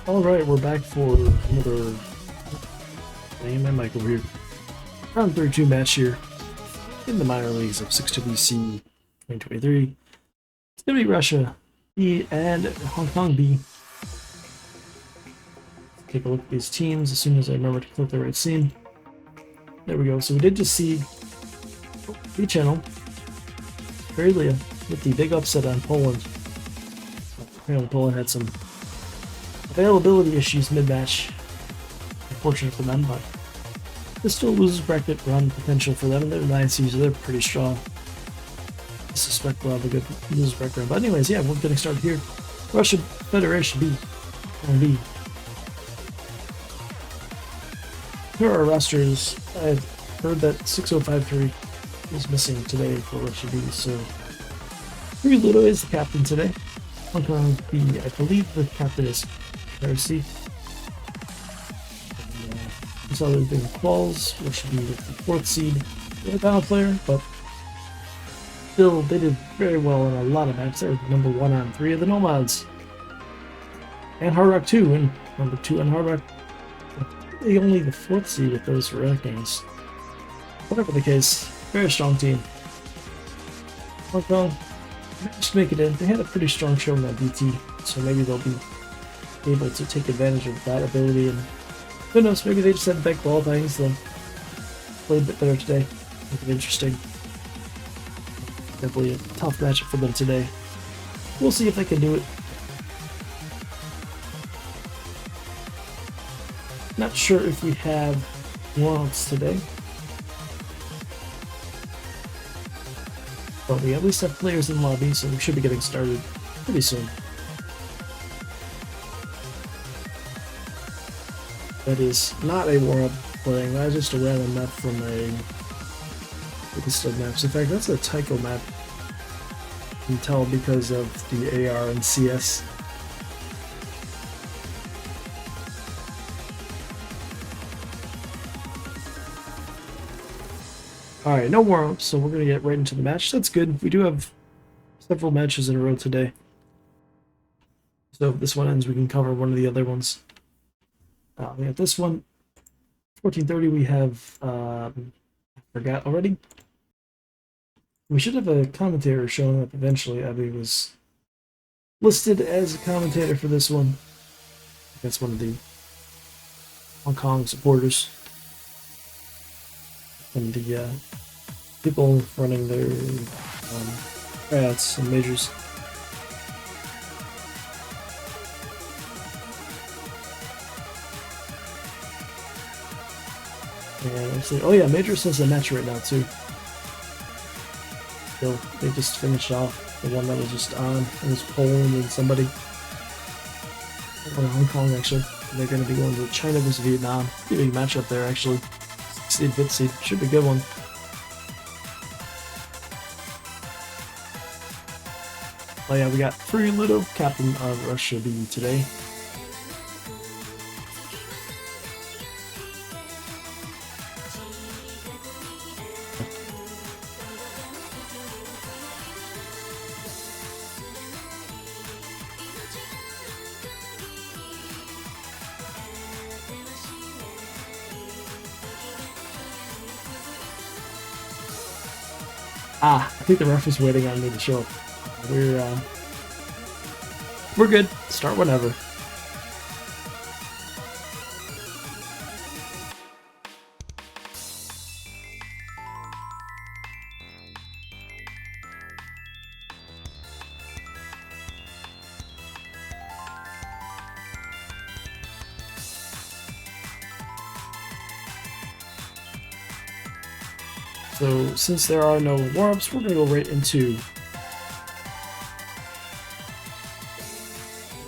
Alright, we're back for another my mic over here. Round 32 match here in the minor leagues of 6WC 2023. It's gonna be Russia B and Hong Kong B. Let's take a look at these teams as soon as I remember to click the right scene. There we go. So we did just see B channel very Leah with the big upset on Poland. Apparently Poland had some availability issues mid-match. Unfortunate for them, but this still loses bracket run potential for them, and they're 9 seeds, so they're pretty strong. I suspect we'll have a good lose bracket run. But anyways, yeah, we're getting started here. Russia Federation B. On B. Here are our rosters. I've heard that 6053 is missing today for Russia B, so Ludo is the captain today. Hong Kong B, I believe the captain is Heresy. We saw there being quals, which should be with the 4th seed. They're a battle player, but still, they did very well in a lot of maps. They're number 1 on 3 of the Nomads. And Hard Rock 2, and number 2 on Hard Rock. Really only the 4th seed with those rankings. Whatever the case, very strong team. Hong Kong managed to make it in. They had a pretty strong showing on BT, so maybe they'll be able to take advantage of that ability, and who knows, maybe they just had bad qualifying, so played a bit better today. Make it interesting. Definitely a tough matchup for them today. We'll see if they can do it. Not sure if we have warm-ups today, but we at least have players in lobby, so we should be getting started pretty soon. That is not a warm-up playing, that's just a random map from a list of maps. In fact, that's a Tycho map. You can tell because of the AR and CS. Alright, no warm-ups, so we're going to get right into the match. That's good. We do have several matches in a row today. So if this one ends, we can cover one of the other ones. We have this one, 1430, we have, I forgot already. We should have a commentator showing up eventually. Abby was listed as a commentator for this one. That's one of the Hong Kong supporters. And the people running their tryouts and majors. And actually, oh yeah, Majors has a match right now too. So they just finished off the one that was just on. It was Poland and somebody. Or Hong Kong actually. And they're going to be going to China versus Vietnam. Pretty big matchup there actually. 6 seed, 5th seed. Should be a good one. Oh yeah, we got Free Ludo, captain of Russia B today. I think the ref is waiting on me to show up. We're good. Start whenever. So since there are no warm-ups, we're gonna go right into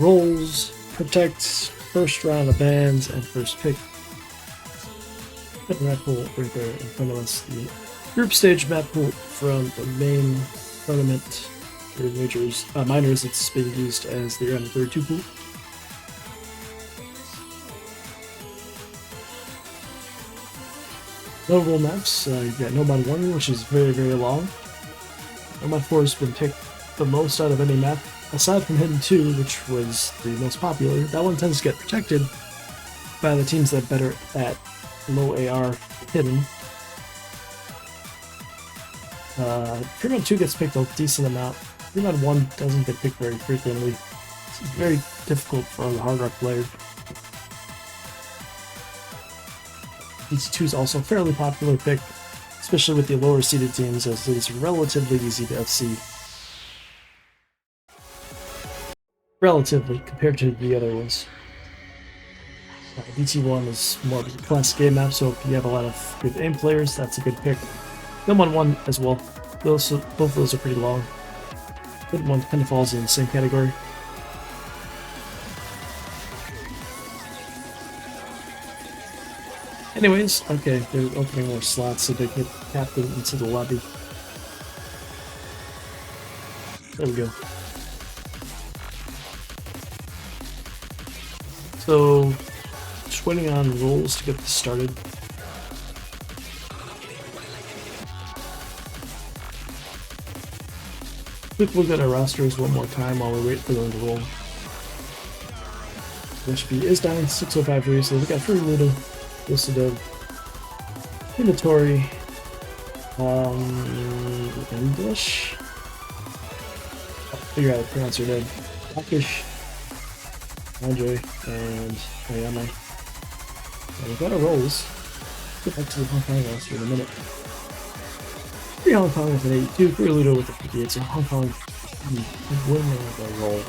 roles, protect, first round of bans, and first pick. Map pool right there in front of us. The group stage map pool from the main tournament for majors, minors. It's being used as the RO32 pool. Notable maps, you've got Nomad 1, which is very, very long. Nomad 4 has been picked the most out of any map aside from Hidden 2, which was the most popular, that one tends to get protected by the teams that are better at low AR hidden. Primo 2 gets picked a decent amount. Primo 1 doesn't get picked very frequently. It's very difficult for the hard rock players. DC2 is also a fairly popular pick, especially with the lower seeded teams, as it is relatively easy to FC. Relatively, compared to the other ones. DT1 is more of a classic game map, so if you have a lot of good aim players, that's a good pick. Film 1 as well. Both of those are pretty long. Film 1 kind of falls in the same category. Anyways, okay, they're opening more slots so they get captain into the lobby. There we go. So, just waiting on rolls to get this started. Quick look at our rosters one more time while we wait for them to roll. HP is down 6WC'23, so we got 3 Ludo, Lucido, Minatori, English. I'll figure out how to pronounce your name. Akish, Andre, and Ayame. And we've got our rolls. Get back to the Hong Kong roster in a minute. 3 Hong Kong with an 82, 3 Ludo with a 58, so Hong Kong winning the roll.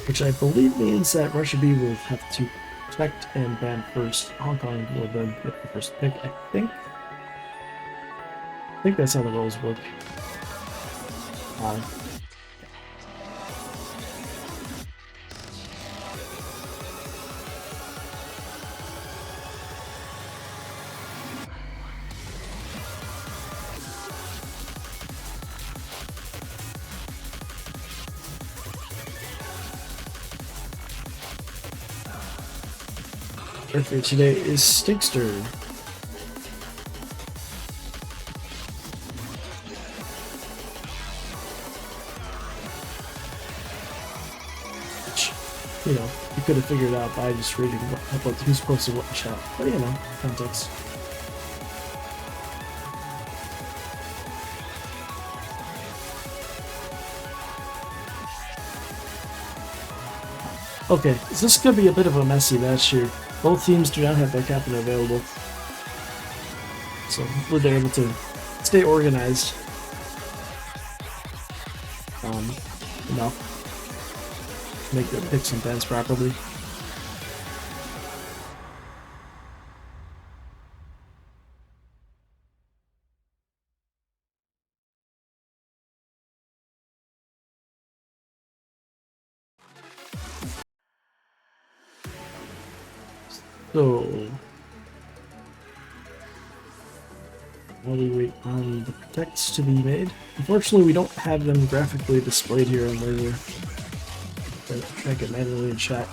Which I believe means that Russia B will have to protect and ban first. Hong Kong will then get the first pick, I think. I think that's how the rolls work. Birthday today is Stinkster. Which, you know, you could have figured out by just reading about who's posted what in chat. But you know, context. Okay, so this is going to be a bit of a messy match here. Both teams do not have their captain available. So hopefully they're able to stay organized. Enough to make their picks and bans properly. So, while we wait on the protects to be made, unfortunately we don't have them graphically displayed here on laser. Check it manually in chat.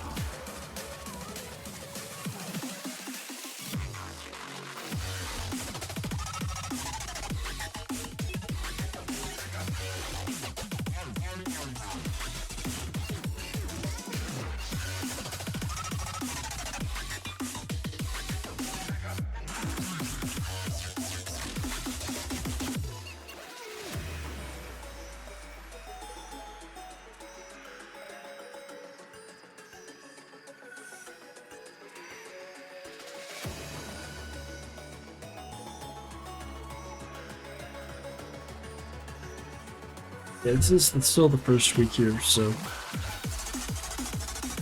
Yeah, this is still the first week here, so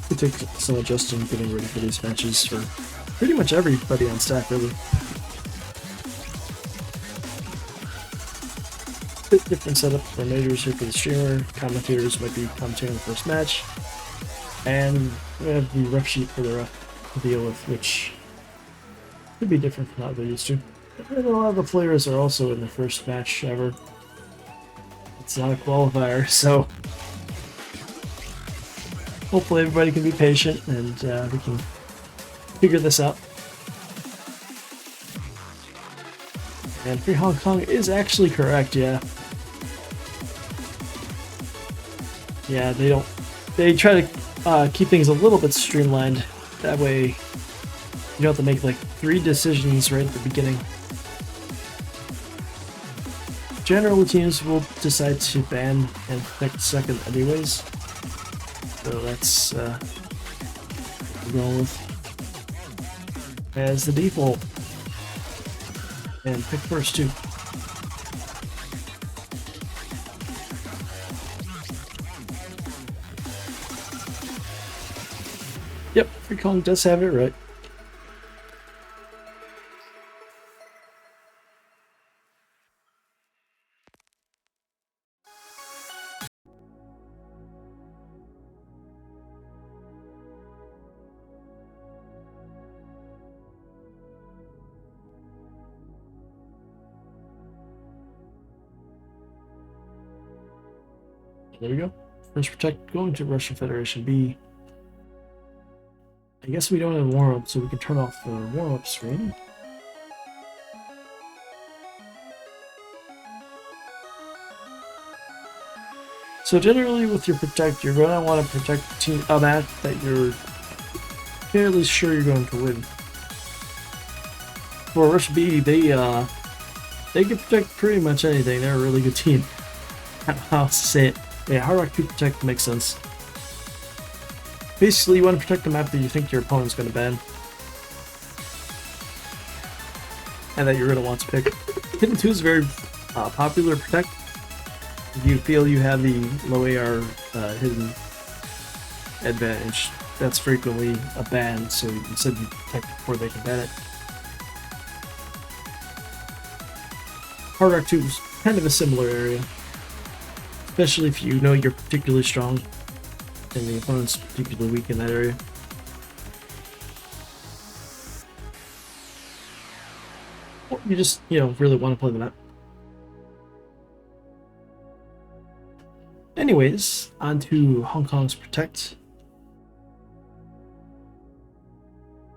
it takes some adjusting getting ready for these matches for pretty much everybody on staff, really. Bit different setup for majors here for the streamer. Commentators might be commentating the first match, and we have the ref sheet for the ref to deal with, which could be different from how they're used to. And a lot of the players are also in their first match ever. It's not a qualifier, so hopefully everybody can be patient and we can figure this out. And Free Hong Kong is actually correct, yeah. Yeah, they don't. They try to keep things a little bit streamlined. That way, you don't have to make like 3 decisions right at the beginning. Generally, teams will decide to ban and protect second anyways. So that's what we're going with as the default. And pick first too. Yep, Free Kong does have it right. There we go. First protect going to Russian Federation B. I guess we don't have warm-up, so we can turn off the warm-up screen. So generally with your protect, you're going to want to protect a map that you're fairly sure you're going to win. For Rush B, they can protect pretty much anything. They're a really good team. I don't know how else to say it. Yeah, Hard Rock 2 protect makes sense. Basically, you want to protect the map that you think your opponent's going to ban. And that you're going to want to pick. Hidden 2 is very popular protect. If you feel you have the low AR hidden advantage, that's frequently a ban, so instead you protect before they can ban it. Hard Rock 2 is kind of a similar area. Especially if you know you're particularly strong and the opponent's particularly weak in that area. Or you just, really want to play the map. Anyways, on to Hong Kong's Protect,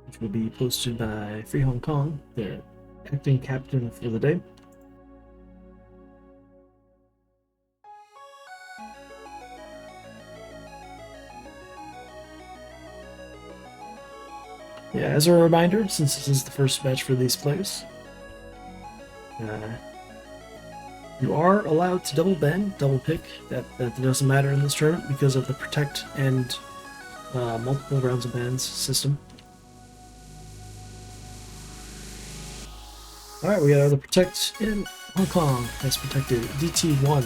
which will be posted by Free Hong Kong, their acting captain for the day. Yeah, as a reminder, since this is the first match for these players, you are allowed to double ban, double pick. That doesn't matter in this tournament because of the protect and multiple rounds of bans system. Alright, we got the protect in Hong Kong has protected DT1.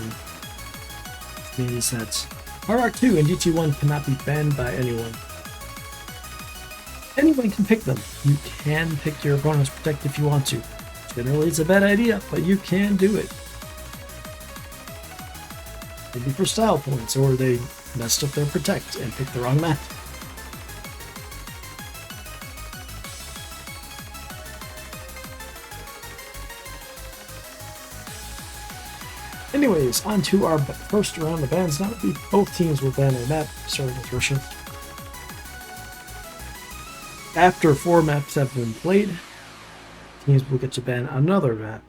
Which means that Hard Rock 2 and DT1 cannot be banned by anyone. Anyone can pick them. You can pick your opponent's protect if you want to. Generally, it's a bad idea, but you can do it. Maybe for style points, or they messed up their protect and picked the wrong map. Anyways, on to our first round of bans. Now both teams will ban a map, starting with Russia. After 4 maps have been played, teams will get to ban another map.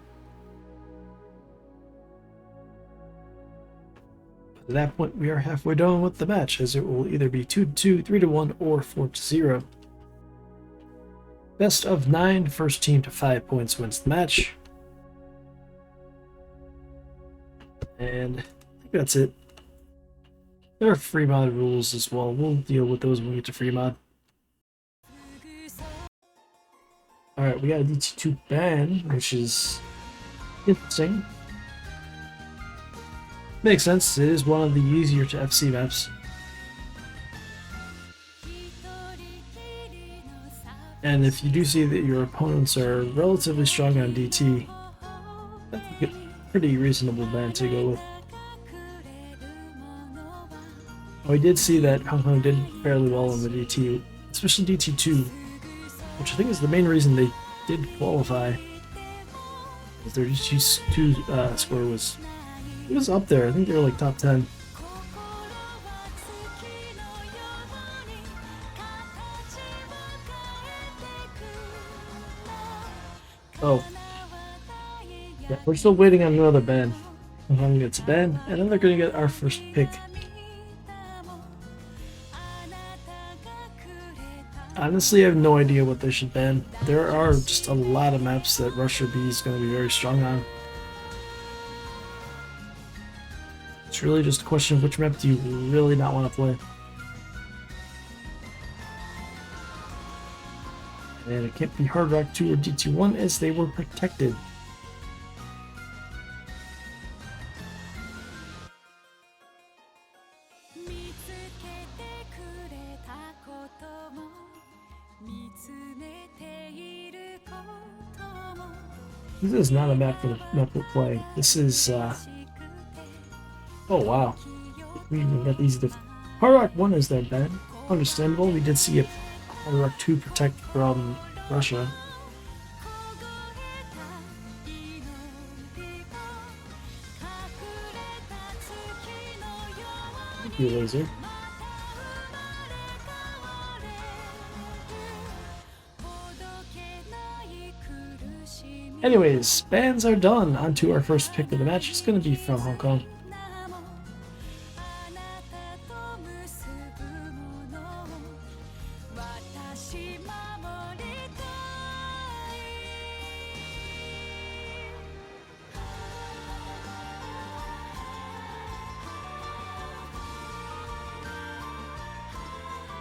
At that point, we are halfway done with the match, as it will either be 2-2, 3-1, or 4-0. Best of 9, first team to 5 points wins the match. And I think that's it. There are free mod rules as well. We'll deal with those when we get to free mod. Alright, we got a DT2 ban, which is interesting. Makes sense, it is one of the easier to FC maps. And if you do see that your opponents are relatively strong on DT, that's a pretty reasonable ban to go with. We did see that Hong Kong did fairly well in the DT, especially DT2. Which I think is the main reason they did qualify. Their DT2 score was up there. I think they were like top 10. Oh. Yeah, we're still waiting on another ban. Hong Kong gets a ban, and then they're going to get our first pick. Honestly, I have no idea what they should ban. There are just a lot of maps that Russia B is going to be very strong on. It's really just a question of which map do you really not want to play. And it can't be Hard Rock 2 or DT1 as they were protected. This is not a map for the map we're playing. This is, oh wow. We even got these Hard Rock 1 is their bad. Understandable. We did see a Hard Rock 2 protect from Russia. Thank you, laser. Anyways, bans are done. On to our first pick of the match. It's going to be from Hong Kong.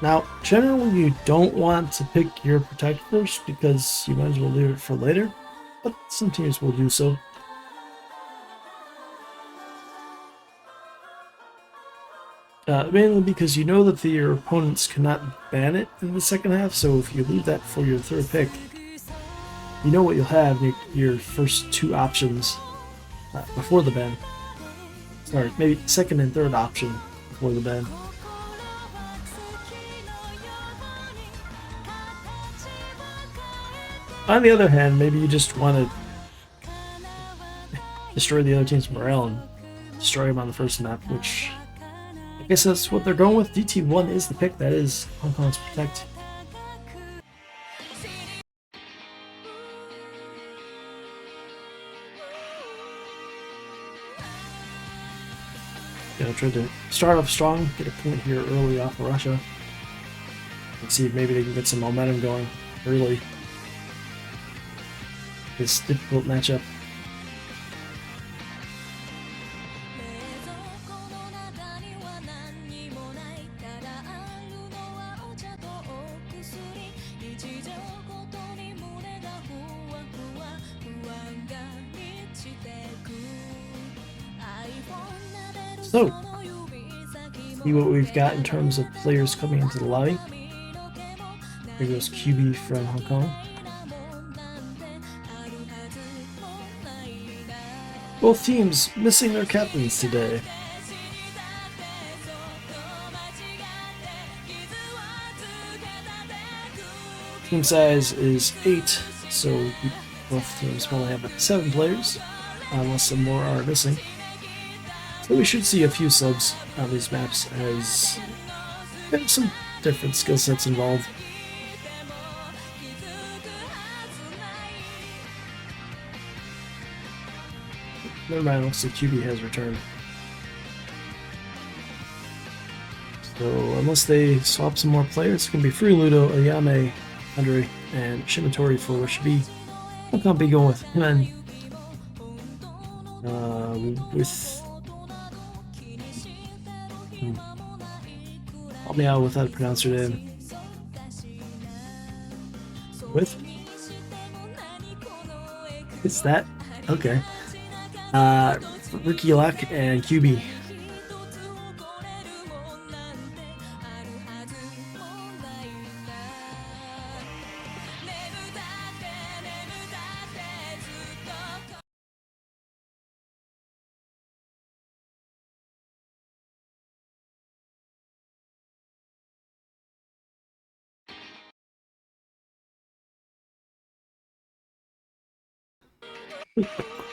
Now, generally you don't want to pick your protect first because you might as well leave it for later, but some teams will do so. Mainly because you know that your opponents cannot ban it in the second half, so if you leave that for your third pick, you know what you'll have your first two options before the ban. Sorry, maybe second and third option before the ban. On the other hand, maybe you just want to destroy the other team's morale and destroy them on the first map, which I guess that's what they're going with. DT1 is the pick. That is Hong Kong's protect. Try to start off strong, get a point here early off of Russia, and see if maybe they can get some momentum going early. This difficult matchup. So, see what we've got in terms of players coming into the lobby. Here goes QB from Hong Kong. Both teams missing their captains today. Team size is 8, so both teams only have 7 players, unless some more are missing. So we should see a few subs on these maps as there's some different skill sets involved. Never mind, looks like QB has returned. So unless they swap some more players, it's going to be Free Ludo, Ayame, Andre, and Shimitori for Russia B. I can't be going with him and with help me out with how to pronounce her name. With? It's that? Okay. Ricky Lock and QB.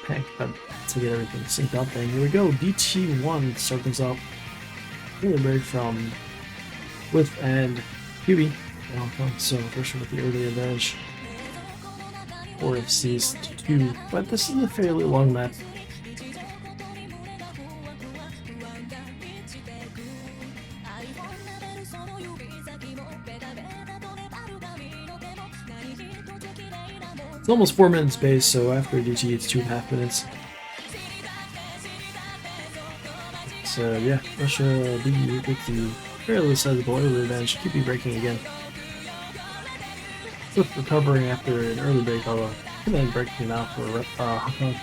Okay, to get everything synced up then. Here we go, DT1 to start things up. Really break from With and QB. So first with the early advantage. 4 FCs to 2, but this is a fairly long map. It's almost 4 minutes base, so after DT it's 2.5 minutes. So yeah, Russia B with the fairly sizable early advantage. Keep breaking again. Swift recovering after an early break, although and then breaking now for Hong Kong.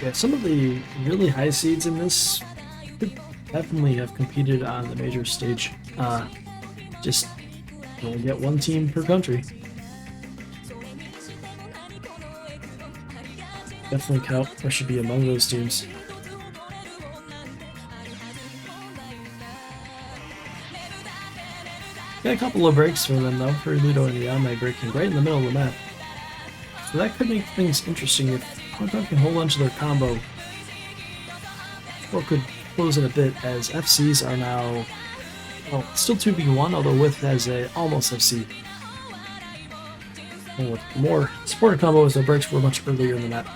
Yeah, some of the really high seeds in this could definitely have competed on the major stage. Just you only get one team per country. Definitely count or should be among those teams. Got a couple of breaks for them though, for Ludo and Yame breaking right in the middle of the map. So that could make things interesting if Hong Kong can hold on to their combo. Or could close it a bit as FCs are now, well, still 2v1, although With has a almost FC. And with more supporting combos, the breaks were much earlier in the map.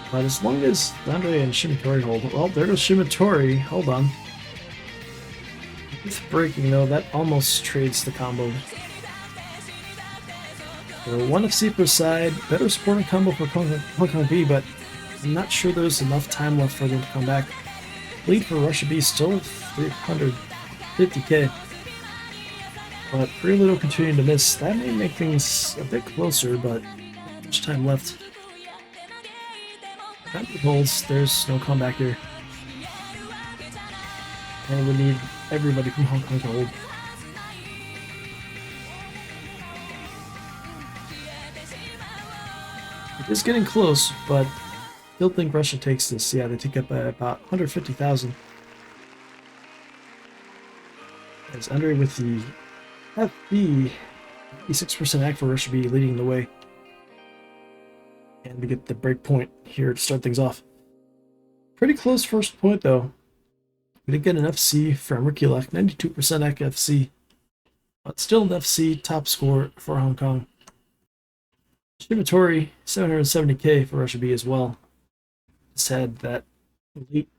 But as long as Andre and Shimitori hold, well, there goes Shimitori. Hold on. With breaking though, that almost trades the combo. So 1 FC per side, better supporting combo for Hong Kong B, but I'm not sure there's enough time left for them to come back. Lead for Russia B still 350k. But Free Little continuing to miss. That may make things a bit closer, but not much time left. That holds, there's no comeback here. And we need everybody from Hong Kong to hold. It is getting close, but still think Russia takes this. Yeah, they take up about 150,000. As Andre with the FB, 56% act for Russia B leading the way. And we get the break point here to start things off. Pretty close first point though. We did get an FC from Rikilak, 92% act FC. But still an FC top score for Hong Kong. Shimitori, 770k for Russia B as well. Just had that elite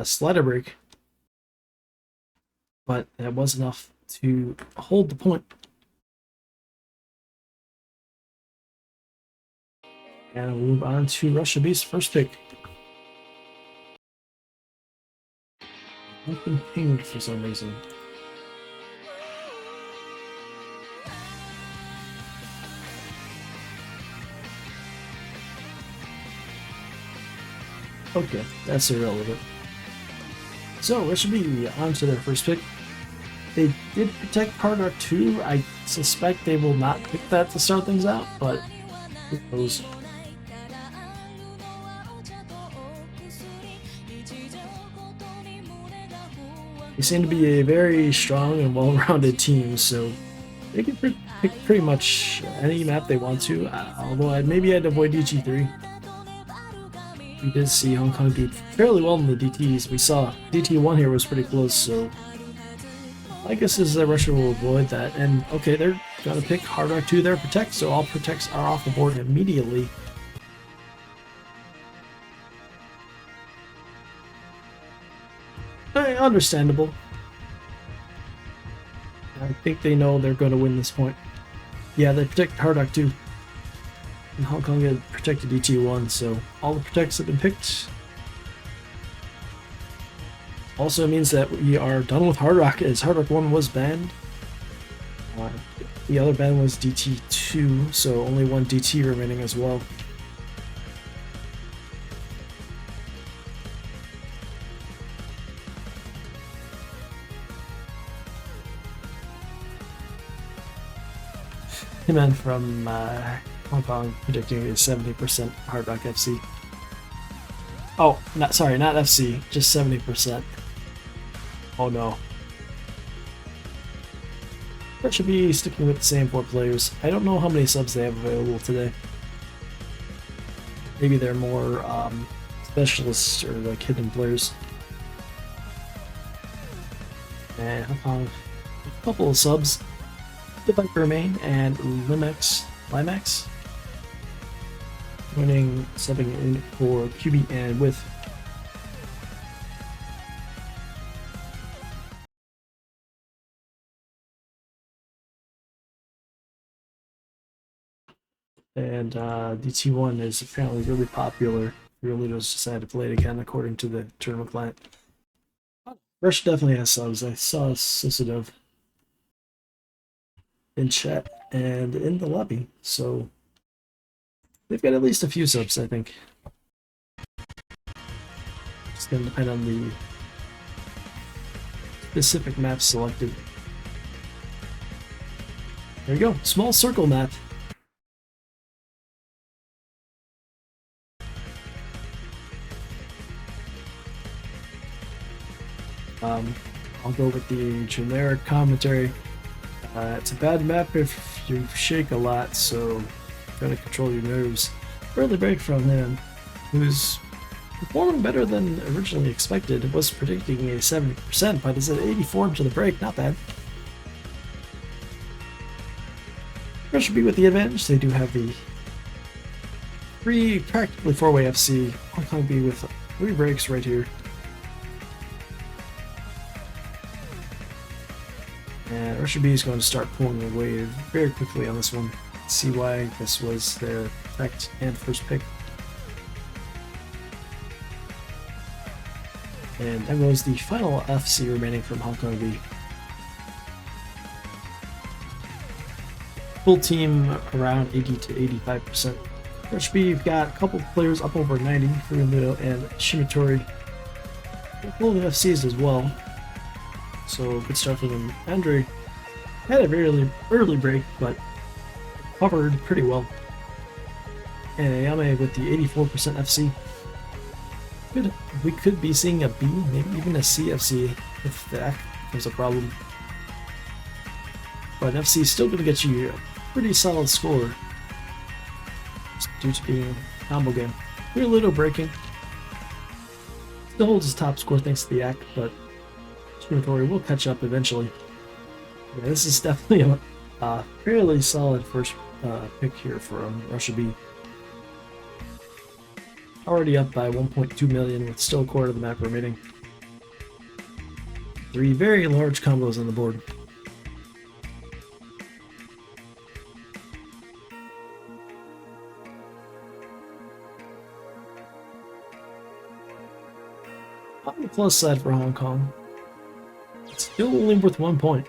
slider break. But that was enough to hold the point. And we'll move on to Russia B's first pick. I've been pinged for some reason. Okay, that's irrelevant. So, Russia B on to their first pick. They did protect Hard Rock 2. I suspect they will not pick that to start things out, but who knows? They seem to be a very strong and well-rounded team, so they can pick pretty much any map they want to, although maybe I'd avoid DT3. We did see Hong Kong do fairly well in the DTs. We saw DT1 here was pretty close, so my guess is that Russia will avoid that. And okay, they're gonna pick Hard Rock 2 there, protect, so all protects are off the board immediately. Understandable. I think they know they're going to win this point. Yeah, they protect Hard Rock 2. And Hong Kong had protected DT1, so all the protects have been picked. Also means that we are done with Hard Rock, as Hard Rock 1 was banned. The other ban was DT2, so only one DT remaining as well. Man from Hong Kong predicting a 70% Hard Rock FC. Oh, not FC, just 70%. Oh no. That should be sticking with the same 4 players. I don't know how many subs they have available today. Maybe they're more specialists or like hidden players. And Hong Kong, a couple of subs. The Viper Main and Limax. subbing in for QB and with. And DT1 is apparently really popular. Realitos decided to play it again according to the tournament client. Rush definitely has subs. I saw Sisidov in chat and in the lobby, so they've got at least a few subs, I think. It's going to depend on the specific map selected. There you go, small circle map. I'll go with the generic commentary. It's a bad map if you shake a lot, so gotta control your nerves. Early break from him, who's performing better than originally expected. It was predicting a 70%, but it's at 84 to the break, not bad. Rush should be with the advantage. They do have the practically four-way FC. Hong Kong B with 3 breaks right here. And Russia B is going to start pulling away very quickly on this one. See why this was their effect and first pick. And that was the final FC remaining from Hong Kong B. Full team around 80 to 85%. Russia B, you've got a couple players up over 90, Furumoto and Shimitori. Full of FCs as well. So good start for them. Andre had a very early break, but covered pretty well. And Ayame with the 84% FC. We could be seeing a B, maybe even a CFC if that was a problem. But FC is still going to get you a pretty solid score due to being a combo game. We're a little breaking. Still holds his top score thanks to the act, but Shimitori will catch up eventually. Yeah, this is definitely a fairly solid first pick here from Russia B. Already up by 1.2 million with still a quarter of the map remaining. 3 very large combos on the board. On the plus side for Hong Kong, it's still only worth 1 point.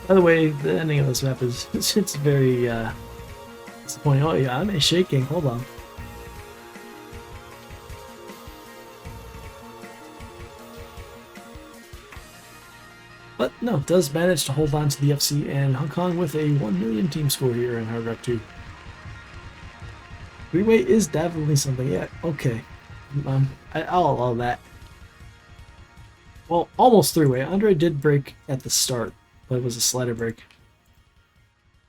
By the way, the ending of this map is it's very disappointing. Oh yeah, I'm shaking. Hold on. But no, it does manage to hold on to the FC, and Hong Kong with a 1 million team score here in Hard Rock 2. 3-way is definitely something. Yeah, okay. I'll allow that. Well, almost 3-way. Andre did break at the start, but it was a slider break.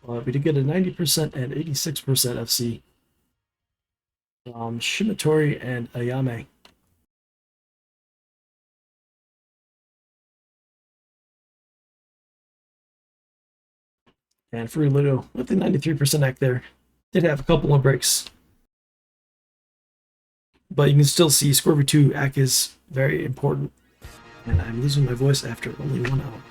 We did get a 90% and 86% FC from Shimitori and Ayame. And Furumoto with the 93% act there. Did have a couple of breaks. But you can still see Scorpio 2 act is very important. And I'm losing my voice after only 1 hour.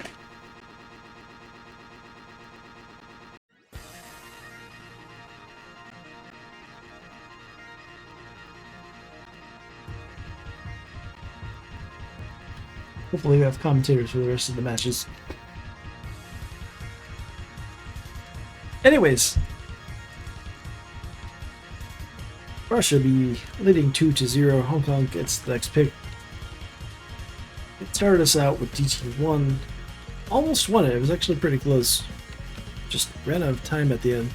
Hopefully we have commentators for the rest of the matches. Anyways, Russia be leading 2-0. Hong Kong gets the next pick. It started us out with DT1. Almost won it. It was actually pretty close. Just ran out of time at the end.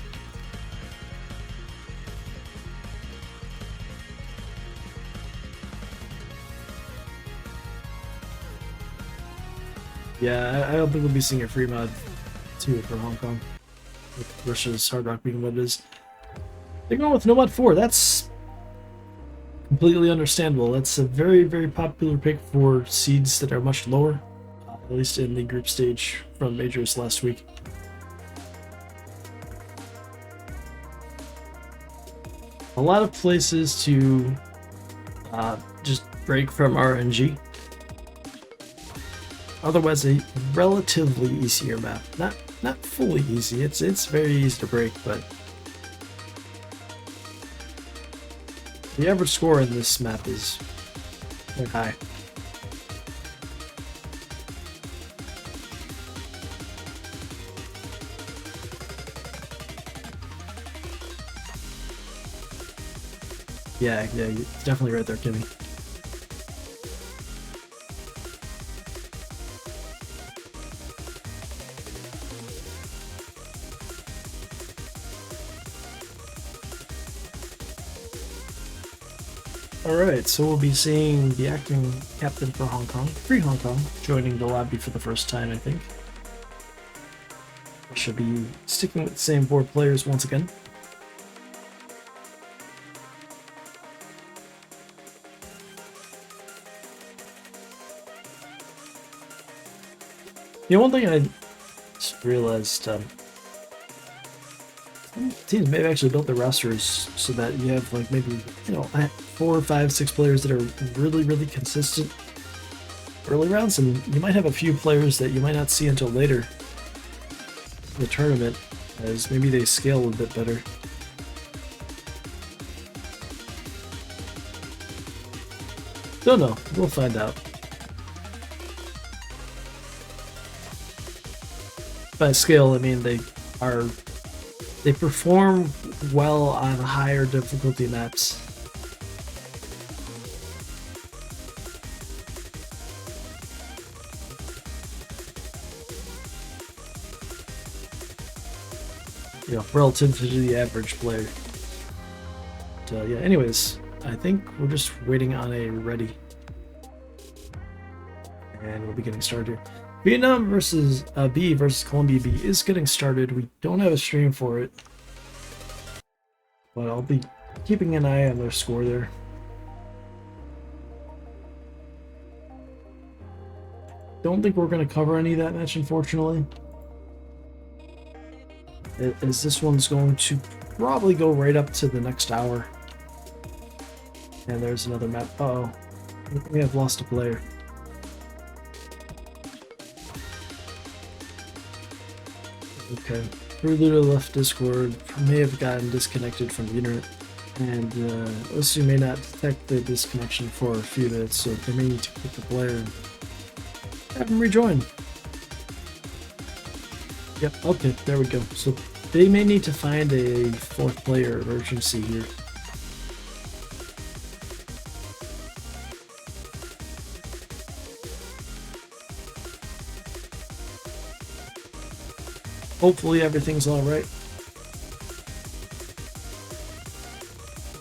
Yeah, I don't think we'll be seeing a free mod 2 from Hong Kong, with Russia's Hard Rock being what it is. They're going with Nomad 4. That's completely understandable. That's a very, very popular pick for seeds that are much lower, at least in the group stage from Majors last week. a lot of places to just break from RNG. Otherwise, a relatively easier map. Not fully easy. It's very easy to break, but the average score in this map is quite high. Yeah, you're definitely right there, Kimmy. Alright, so we'll be seeing the acting captain for Hong Kong, Free Hong Kong, joining the lobby for the first time, I think. I should be sticking with the same 4 players once again. You know, one thing I just realized, some teams may have actually built their rosters so that you have like maybe, you know, 4, 5, 6 players that are really consistent early rounds, and you might have a few players that you might not see until later in the tournament, as maybe they scale a bit better. Don't know, we'll find out. By scale, I mean they perform well on higher difficulty maps. You know, relative to the average player. But, yeah, anyways, I think we're just waiting on a ready. And we'll be getting started here. Vietnam versus B versus Colombia B is getting started. We don't have a stream for it, but I'll be keeping an eye on their score there. Don't think we're going to cover any of that match, unfortunately, as this one's going to probably go right up to the next hour. And there's another map. Uh-oh, we have lost a player. Okay, 6WC' left Discord, may have gotten disconnected from the internet, and OSU may not detect the disconnection for a few minutes, so they may need to pick the player and have him rejoin. Yep, okay, there we go. So they may need to find a 4th player emergency here. Hopefully everything's alright.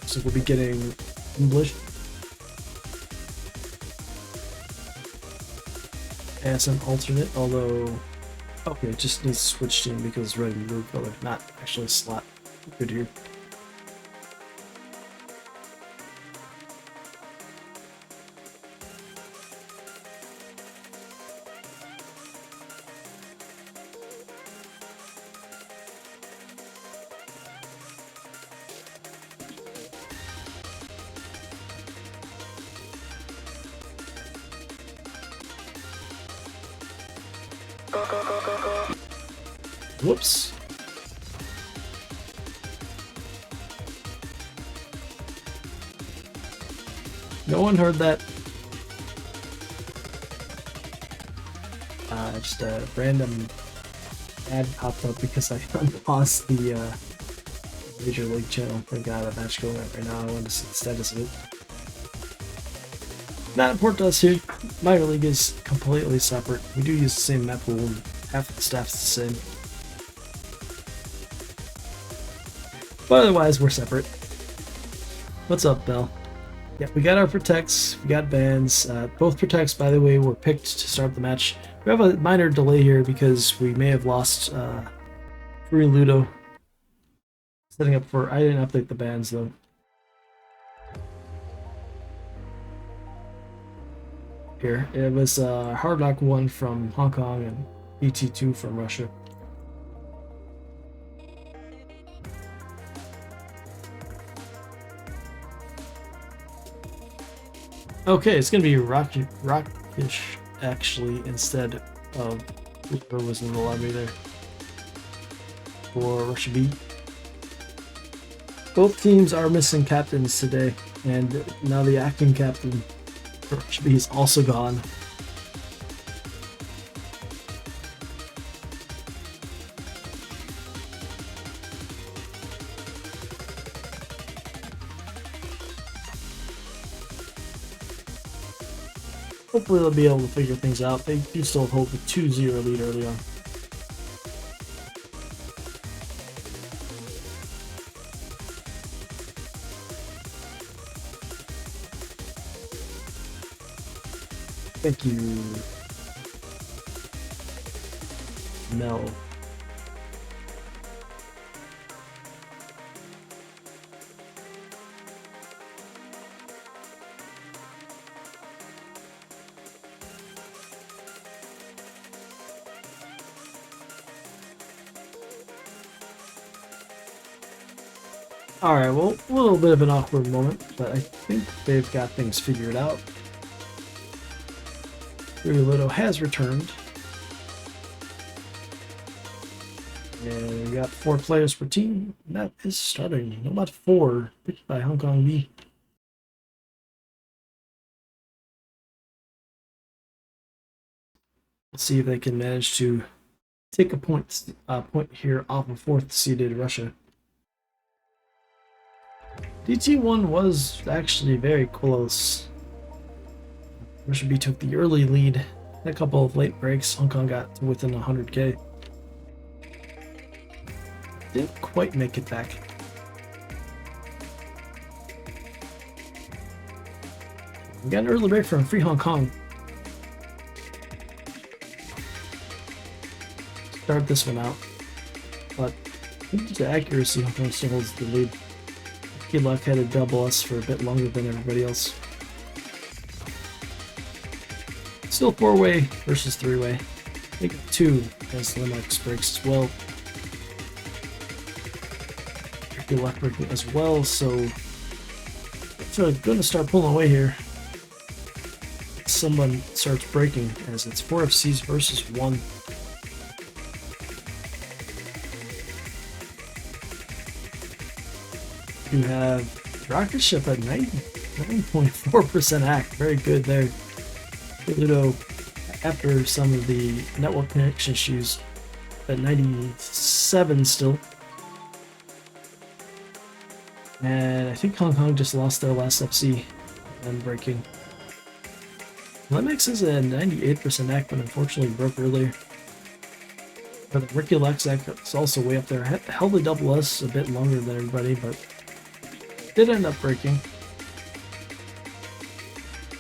So we'll be getting English as an alternate, although okay, it just needs to switch team because red and blue color, not actually slot. Good here. Whoops. No one heard that. Just a random ad popped up because I unpaused the Major League channel. They've got a match going on right now. I wanted to see the status of it. Not important to us here. Minor League is completely separate. We do use the same map pool and half of the staff's the same. But otherwise, we're separate. What's up, Bell? Yeah, we got our protects, we got bans. Both protects, by the way, were picked to start the match. We have a minor delay here because we may have lost Free Ludo. Setting up for... I didn't update the bans, though. Here, it was Hard Knock 1 from Hong Kong and BT2 from Russia. Okay, it's gonna be Rockish actually instead of whoever was in the lobby there for Russia B. Both teams are missing captains today, and now the acting captain for Russia B is also gone. Hopefully they'll be able to figure things out. They do still hold the 2-0 lead early on. Thank you, Mel. Alright, well, a little bit of an awkward moment, but I think they've got things figured out. Ludo has returned. And we got 4 players per team. That is starting. Nomad 4, picked by Hong Kong B. Let's see if they can manage to take a point here off of 4th seeded Russia. DT1 was actually very close. Russia B took the early lead. A couple of late breaks. Hong Kong got to within 100k. Didn't quite make it back. We got an early break from Free Hong Kong. Start this one out. But due to accuracy, Hong Kong still holds the lead. Good luck had to double us for a bit longer than everybody else. Still 4-way versus 3-way. I think 2 as Lennox breaks as well. Good luck breaking as well, so I'm going to start pulling away here. Someone starts breaking as it's 4 FCs versus 1. You have rocket ship at 9.4% act. Very good there. Ludo, after some of the network connection issues, at 97 still. And I think Hong Kong just lost their last FC and breaking. Lemex is a 98% act, but unfortunately broke earlier. But the Ricky Lex act is also way up there. Held the double S a bit longer than everybody, but did end up breaking.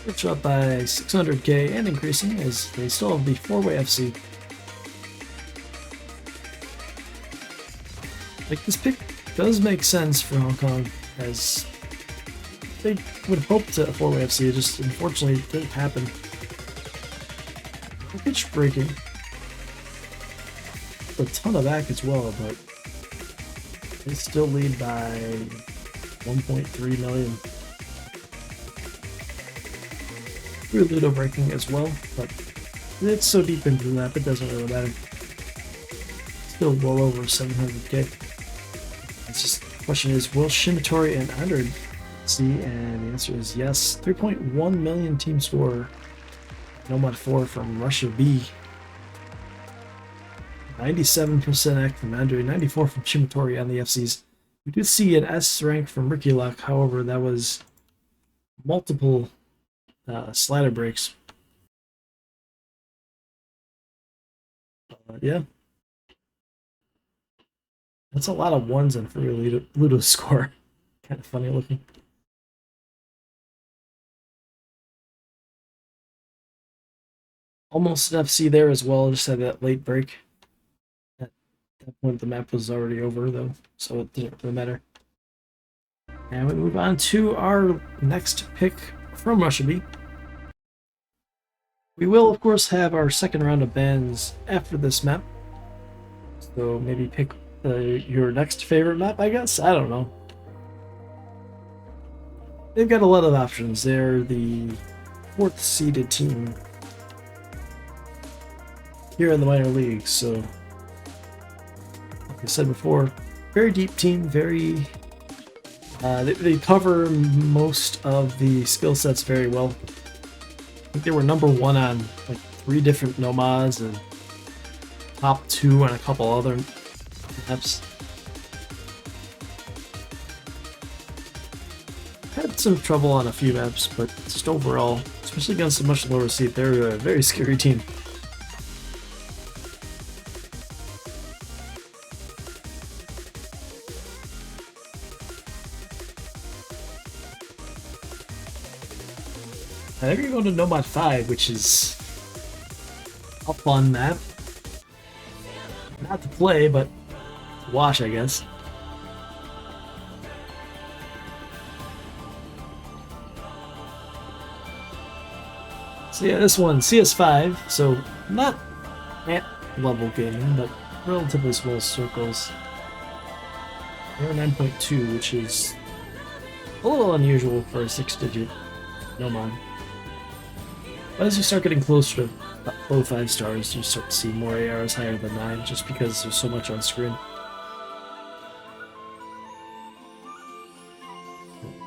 It's up by 600k and increasing as they still have the 4-way FC. Like, this pick does make sense for Hong Kong as they would hope to 4-way FC, it just unfortunately didn't happen. Pitch breaking. A ton of back as well, but they still lead by 1.3 million. Ludo breaking as well, but it's so deep into the map it doesn't really matter. Still well over 700k. It's just the question is, will Shimitori and Android see? And the answer is yes. 3.1 million team score. Nomad 4 from Russia B. 97% act from Android, 94 from Shimitori on the FCs. We did see an S rank from Ricky Luck, however, that was multiple slider breaks. Yeah. That's a lot of ones in for Ludo's score. Kind of funny looking. Almost an FC there as well, just had that late break. At that point the map was already over though, so it didn't really matter. And we move on to our next pick from Russia B. We will, of course, have our second round of bans after this map. So maybe pick your next favorite map, I guess? I don't know. They've got a lot of options. They're the 4th seeded team here in the minor leagues. So, like I said before, very deep team, very they cover most of the skill sets very well. I think they were number 1 on like 3 different nomads and top 2 on a couple other maps. Had some trouble on a few maps, but just overall, especially against a much lower seed, they're a very scary team. Now you're going to Nomad 5, which is a fun map. Not to play, but to watch, I guess. So yeah, this one, CS5, so not ant level gaming, but relatively small circles. They're 9.2, which is a little unusual for a 6-digit Nomad. But as you start getting closer to low 5 stars, you start to see more ARs higher than 9, just because there's so much on screen.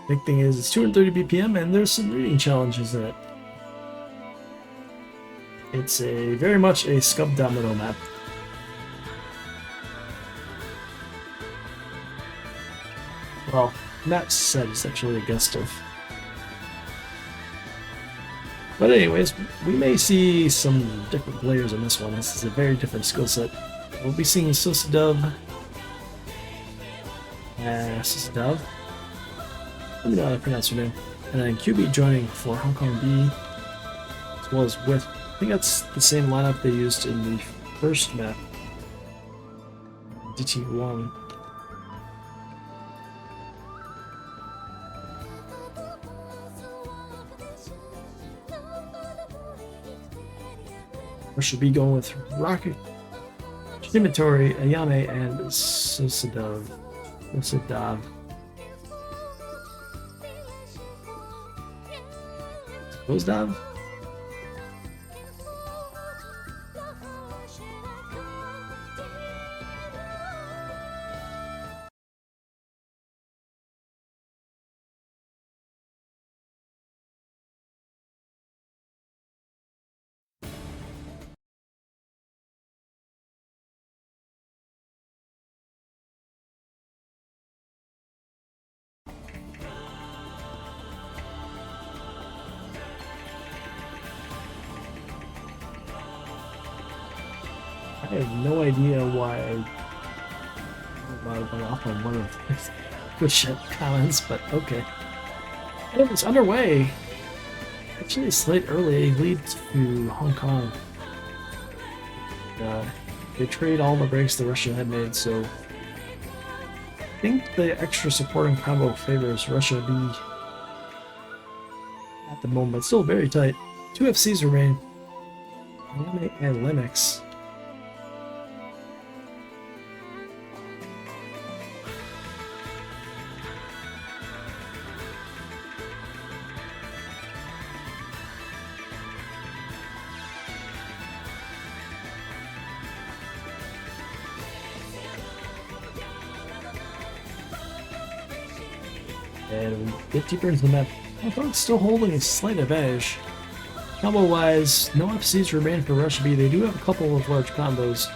Big thing is it's 230 BPM, and there's some reading challenges in it. It's very much a scub domino map. Well, not said, it's actually a gust of. But anyways, we may see some different players in this one. This is a very different skill set. We'll be seeing Sosadov. Sosadov. Let me know how to pronounce her name. And then QB joining for Hong Kong B, as well as with. I think that's the same lineup they used in the first map, DT1. Or should be going with Rocket, Shimitori, Ayame, and Sosadov. Sosadov? I have no idea why I went off on one of the bullshit comments, but okay. And it's underway. Actually, a slight early lead to Hong Kong. They trade all the breaks the Russia had made, so I think the extra supporting combo favors Russia B at the moment. Still very tight. 2 FCs remain. Ayame and Linux. And we get deeper into the map. Hong Kong's still holding a slight advantage. Combo-wise, no FCs remain for Russia B. They do have a couple of large combos.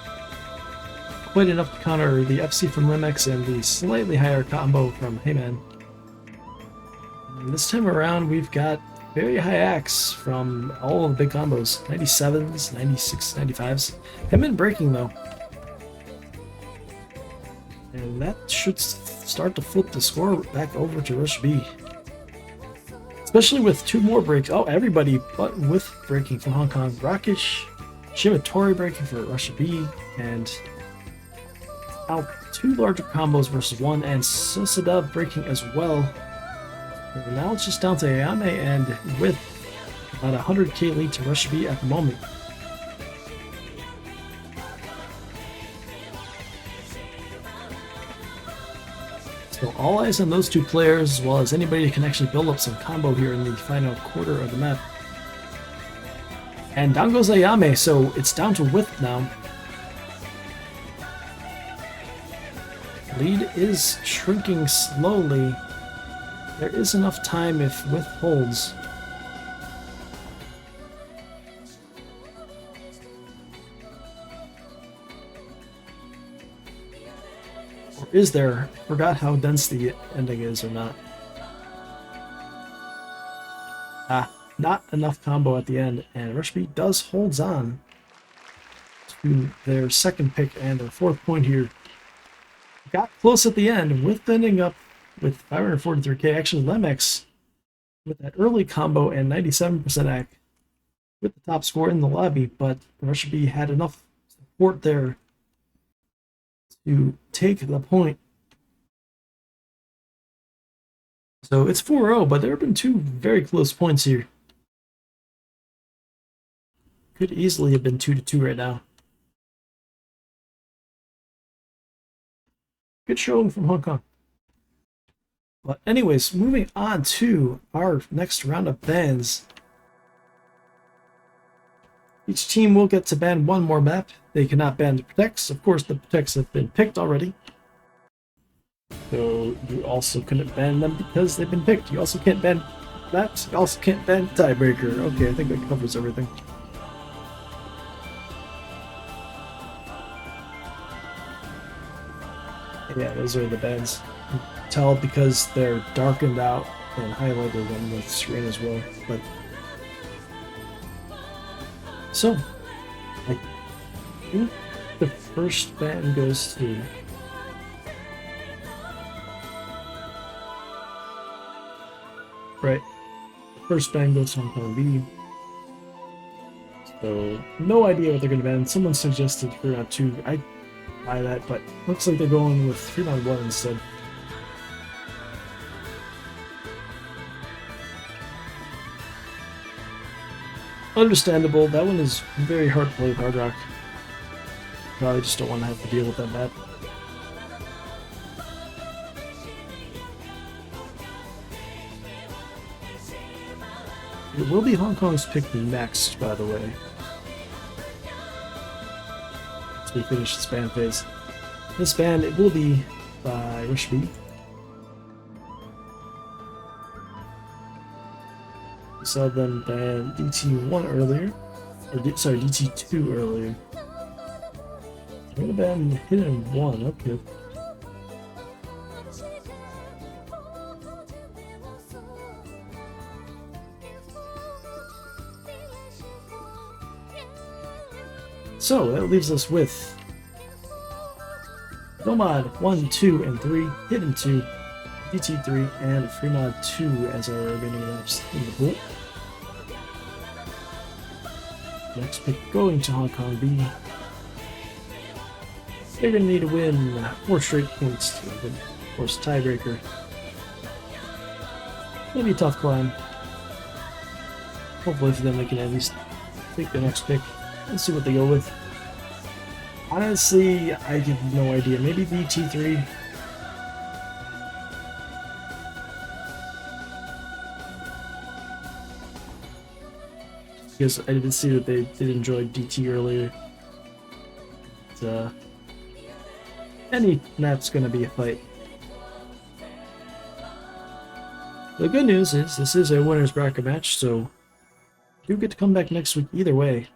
Quite enough to counter the FC from Limex and the slightly higher combo from Heyman. And this time around, we've got very high axe from all of the big combos. 97s, 96s, 95s. Heyman breaking though. And that should start to flip the score back over to Rush B. Especially with 2 more breaks. Oh, everybody but with breaking from Hong Kong. Rakish, Shimitori breaking for Russia B, and now 2 larger combos versus 1, and Sosadov breaking as well. And now it's just down to Ayame, and with about 100k lead to Russia B at the moment. So all eyes on those 2 players, as well as anybody who can actually build up some combo here in the final quarter of the map. And down goes Ayame, so it's down to width now. Lead is shrinking slowly. There is enough time if width holds. Or is there? I forgot how dense the ending is or not. Not enough combo at the end, and Rush B does holds on to their second pick and their fourth point here. Got close at the end with ending up with 543k. Actually, Lemex with that early combo and 97% act with the top score in the lobby, but Rush B had enough support there to take the point. So it's 4-0, but there have been two very close points here. Could easily have been 2-2 right now. Good showing from Hong Kong. But anyways, moving on to our next round of bans. Each team will get to ban one more map. They cannot ban the Protects. Of course, the Protects have been picked already. So you also couldn't ban them because they've been picked. You also can't ban maps. You also can't ban Tiebreaker. Okay, I think that covers everything. Yeah, those are the bans. You can tell because they're darkened out and highlighted on the screen as well. But so, I think the first ban goes to right. The first ban goes to Hong Kong B. So no idea what they're gonna ban. Someone suggested Freon 2. I buy that, but looks like they're going with 391 instead. Understandable. That one is very hard to play with Hard Rock. Probably just don't want to have to deal with that map. It will be Hong Kong's pick next, by the way. We finish this ban phase. This ban, it will be by Rush B. We saw them ban DT1 earlier, or sorry, DT2 earlier. We're gonna ban Hidden 1, okay. So that leaves us with Nomad 1, 2, and 3, Hidden 2, DT3, and Fremod 2 as our remaining maps in the pool. Next pick going to Hong Kong B. They're going to need to win 4 straight points to win, of course, Tiebreaker. It'll be a tough climb. Hopefully for them they can at least take the next pick. Let's see what they go with. Honestly, I have no idea. Maybe DT3. Because I did see that they did enjoy DT earlier. But, any map's gonna be a fight. The good news is this is a winner's bracket match, so you get to come back next week either way.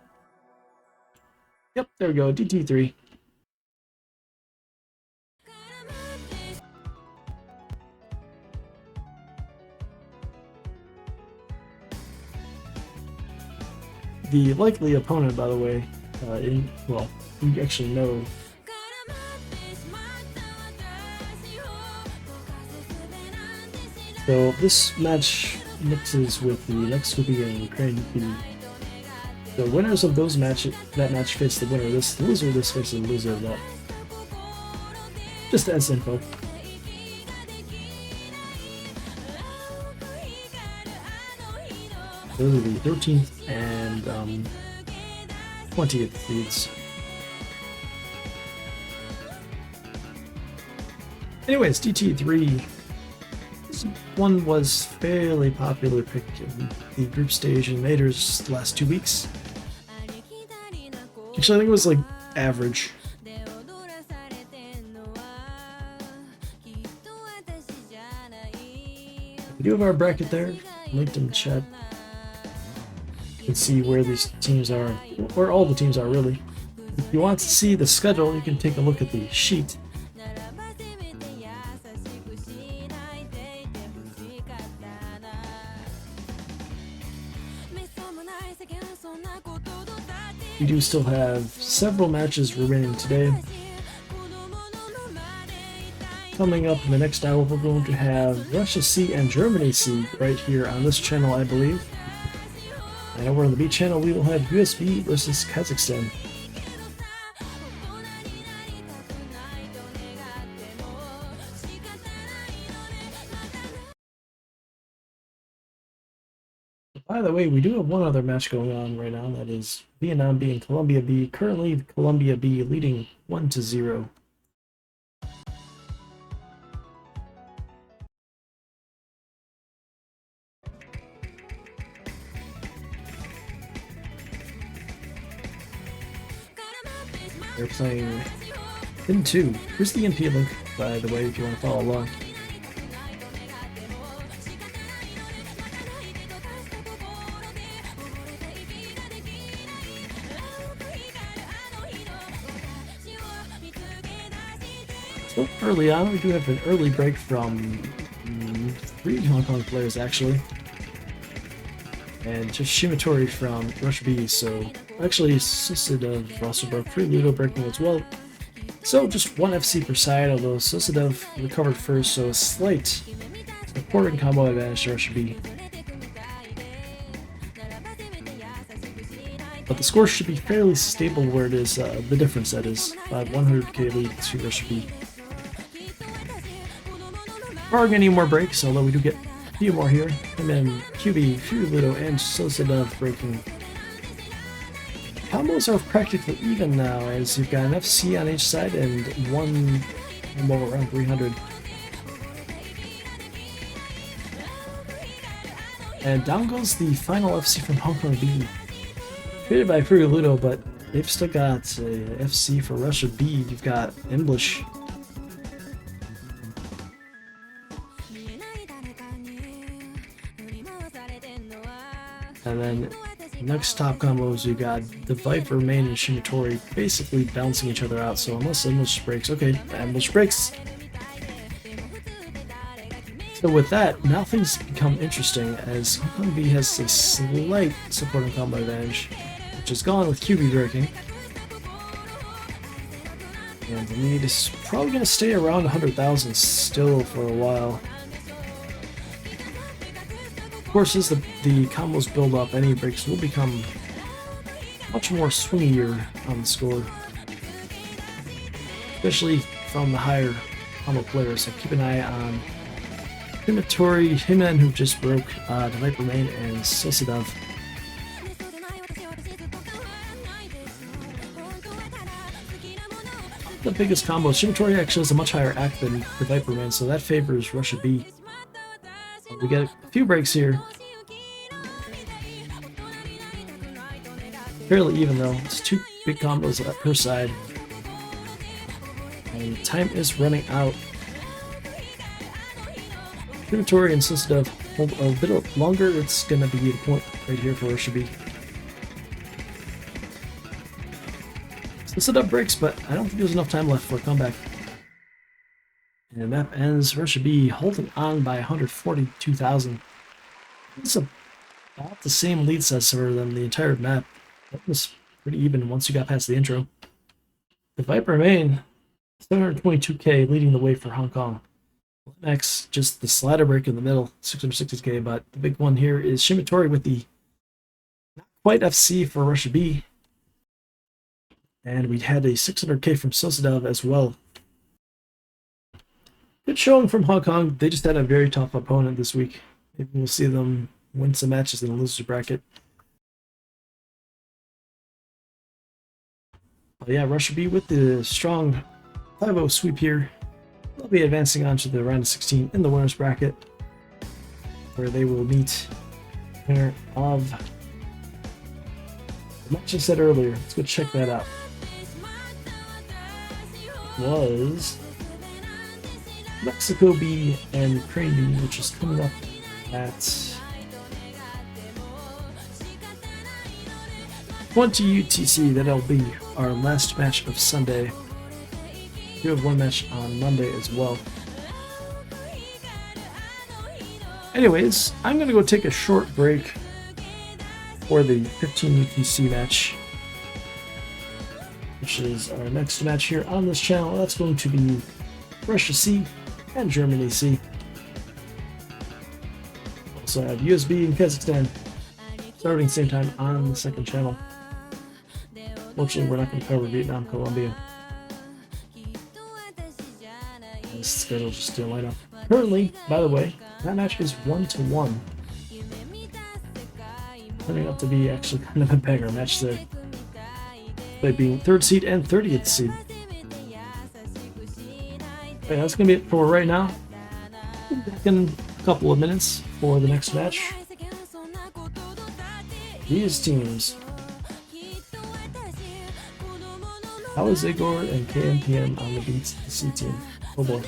Yep, there we go, DT3. The likely opponent, by the way, well, you actually know. So this match mixes with the next Scoopy and Ukraine. The winners of that match face the winner of this, the loser of this faces the loser of that. Just as info. Those are the 13th and 20th seeds. Anyways, DT3. This one was fairly popular pick in the group stage in Majors the last 2 weeks. Actually, I think it was like average. We do have our bracket there, linked in the chat. You can see where these teams are, where all the teams are really. If you want to see the schedule, you can take a look at the sheet. We do still have several matches remaining today. Coming up in the next hour, we're going to have Russia C and Germany C right here on this channel, I believe. And over on the B channel, we will have USB versus Kazakhstan. By the way, we do have one other match going on right now. That is Vietnam B and Colombia B. Currently, Colombia B leading 1-0. They're playing in 2. Here's the MP link, by the way, if you want to follow along. So early on, we do have an early break from 3 Hong Kong players, actually. And just Shimatori from Russia B, so actually Susadov also broke free, Ludo breaking as well. So just 1 FC per side, although Susadov recovered first, so a slight supporting combo advantage to Russia B. But the score should be fairly stable where it is, the difference that is, 100k lead to Russia B. Barring any more breaks, although we do get a few more here, and then QB, Fury Ludo, and Susadov breaking. Combos are practically even now, as you've got an FC on each side and one combo around 300. And down goes the final FC from Hong Kong B. Created by Fury Ludo, but they've still got a FC for Russia B. You've got English. And then next top combos, you got the Viper, Main, and Shimatori basically balancing each other out. So unless English breaks, okay, English breaks. So with that, now things become interesting as Hong Kong B has a slight supporting combo advantage, which is gone with QB breaking. And the lead is probably going to stay around 100,000 still for a while. Of course, as the combos build up, any breaks will become much more swingier on the score, especially from the higher combo players. So keep an eye on Shimatori, Himen, who just broke the Viper Main, and Susadov. The biggest combo, Shimatori actually has a much higher act than the Viper Main, so that favors Russia B. We get a few breaks here. Fairly even though. It's 2 big combos per side. And time is running out. Shimatori and Susadov hold a bit longer. It's going to be a point right here for Russia B. Susadov breaks, but I don't think there's enough time left for a comeback. And the map ends, Russia B holding on by 142,000. It's about the same lead size for them the entire map. That was pretty even once you got past the intro. The Viper Main, 722k leading the way for Hong Kong. Next, just the slider break in the middle, 660k, but the big one here is Shimatori with the not quite FC for Russia B. And we had a 600k from Susadov as well. Good showing from Hong Kong. They just had a very tough opponent this week. Maybe we'll see them win some matches in the loser bracket. But yeah, Russia B with the strong 5-0 sweep here. They'll be advancing on to the round of 16 in the winners bracket, where they will meet the winner of the match I said earlier. Let's go check that out. It was Mexico B and Ukraine B, which is coming up at 20 UTC. That'll be our last match of Sunday. We have one match on Monday as well. Anyways, I'm going to go take a short break for the 15 UTC match, which is our next match here on this channel. That's going to be Russia C and Germany C. Also have USB and Kazakhstan starting same time on the second channel. Fortunately, we're not going to cover Vietnam, Colombia. This schedule just still light up. Currently, by the way, that match is 1-1. Turning out to be actually kind of a banger match there. By being 3rd seed and 30th seed. Okay, that's going to be it for right now. Back in a couple of minutes for the next match. These teams. How is Igor and KMPM on the beats? The C team. Oh boy.